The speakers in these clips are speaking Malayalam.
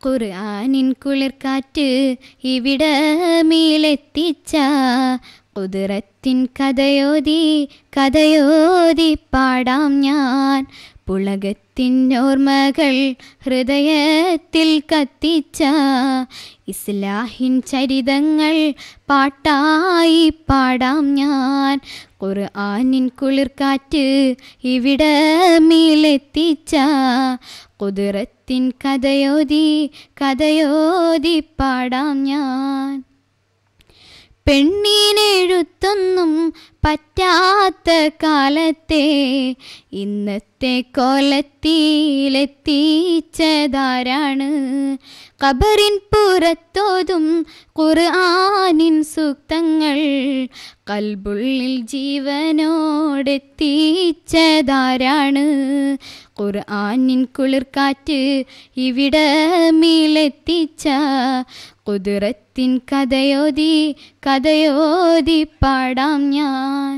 ഖുർആനിൻ കുളിർക്കാറ്റ് ഇവിടമീലെത്തിച്ച ഖുദ്റത്തിൻ കഥയോതി പാടാം ഞാൻ. പുളകത്തിൻ ഓർമ്മകൾ ഹൃദയത്തിൽ കത്തിച്ച ഇസ്ലാഹിൻ ചരിതങ്ങൾ പാട്ടായി പാടാം ഞാൻ. ഖുർആനിൻ കുളിർക്കാറ്റ് ഇവിടമീലെത്തിച്ച ഖുദ്റത്തിൻ കഥയോതി പാടാം ഞാൻ. പെണ്ണിനെഴുത്തൊന്നും പറ്റാത്ത കാലത്തെ ഇന്നത്തെ കോലത്തിലെത്തിച്ചതാരാണ്? ഖബറിൻ പുറത്തോതും ഖുർആനിൻ സൂക്തങ്ങൾ ഖൽബുള്ളിൽ ജീവനോടെത്തിച്ചതാരാണ്? ഖുർആനിൻ കുളിർക്കാറ്റ് ഇവിടമീലെത്തിച്ച ഖുദ്റത്തിൻ കഥയോതി പാടാം ഞാൻ.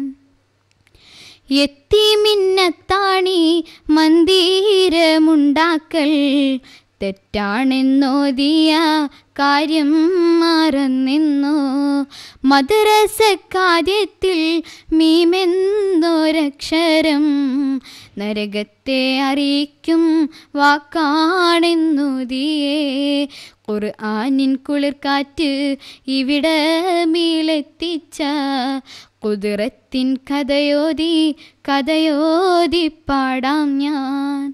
യത്തീമിന്നത്താണി മന്ദിരമുണ്ടാക്കൽ തെറ്റാണെന്നോദിയ കാര്യം മറന്നെന്നോ? മദ്രസക്കാദ്യത്തിൽ മീമെന്നൊരക്ഷരം നരകത്തെ അറിയിക്കും വാക്കാണെന്നോദിയേ. ഖുർആനിൻ കുളിർക്കാറ്റ് ഇവിടമീലെത്തിച്ച ഖുദ്റത്തിൻ കഥയോതി പാടാം ഞാൻ.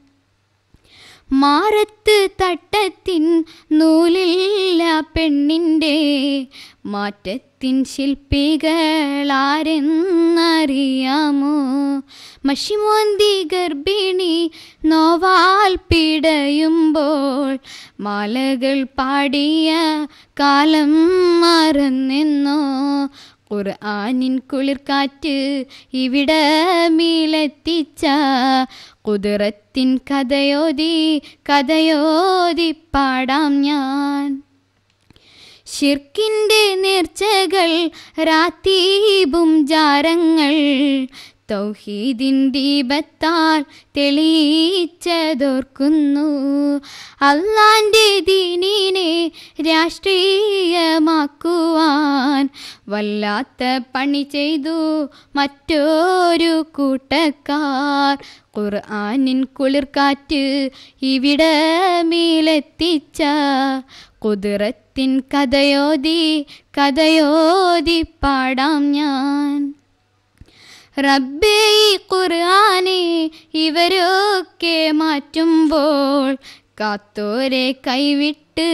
മാറത്ത് തട്ടത്തിൻ നൂലില്ല പെണ്ണിൻ്റെ മാറ്റത്തിൻ ശില്പികളാരെന്നറിയാമോ? മഷിമോന്തി ഗർഭിണി നോവാൽ പിടയുമ്പോൾ മാലകൾ പാടിയ കാലം മറന്നെന്നോ? ഖുർആനിൻ കുളിർക്കാറ്റ് ഇവിടമീലെത്തിച്ച ഖുദ്റത്തിൻ കഥയോതി പാടാം ഞാൻ. ശിർക്കിൻ്റെ നേർച്ചകൾ റാത്തീബും ജാരങ്ങൾ തൗഹീദിൻ ദീപത്താൽ തെളിയിച്ചതോർക്കുന്നു. അല്ലാന്റെ ദീനിനെ രാഷ്ട്രീയമാക്കുവാൻ വല്ലാത്ത പണി ചെയ്തു മറ്റൊരു കൂട്ടക്കാർ. ഖുർആനിൻ കുളിർക്കാറ്റ് ഇവിടമീലെത്തിച്ച ഖുദ്റത്തിൻ കഥയോതി പാടാം ഞാൻ. റബ്ബേ ഈ ഖുർആനെ ഇവരൊക്കെ മാറ്റുമ്പോൾ കാത്തോരെ കൈവിട്ട്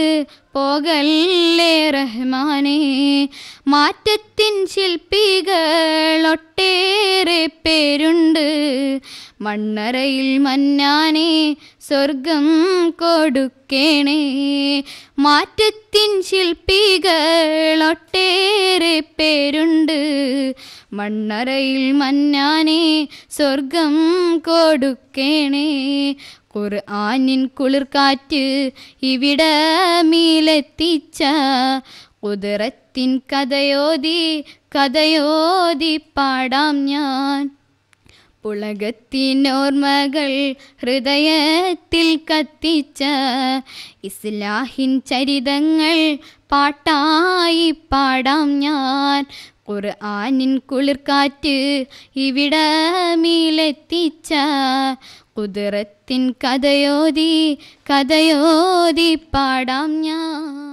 പോകല്ലേ റഹ്മാനേ. മാറ്റത്തിൻ ശില്പികൾ ഒട്ടേറെ പേരുണ്ട്. മണ്ണറയിൽ മന്നാനെ സ്വർഗം കൊടുക്കേണേ. മാറ്റത്തിൻ ശില്പികൾ ഒട്ടേറെ പേരുണ്ട്. മണ്ണറയിൽ മന്നാനെ സ്വർഗം കൊടുക്കേണേ. ഖുർആനിൻ കുളിർക്കാറ്റ് ഇവിടമീലെത്തിച്ച ഖുദ്റത്തിൻ കഥയോതി പാടാം ഞാൻ. പുളകത്തിൻ ഓർമ്മകൾ ഹൃദയത്തിൽ കത്തിച്ച ഇസ്ലാഹിൻ ചരിതങ്ങൾ പാട്ടായി പാടാം ഞാൻ. ഖുർആനിൻ കുളിർക്കാറ്റ് ഇവിടമീലെത്തിച്ച ഖുദ്റത്തിൻ കഥയോതി പാടാം ഞാൻ.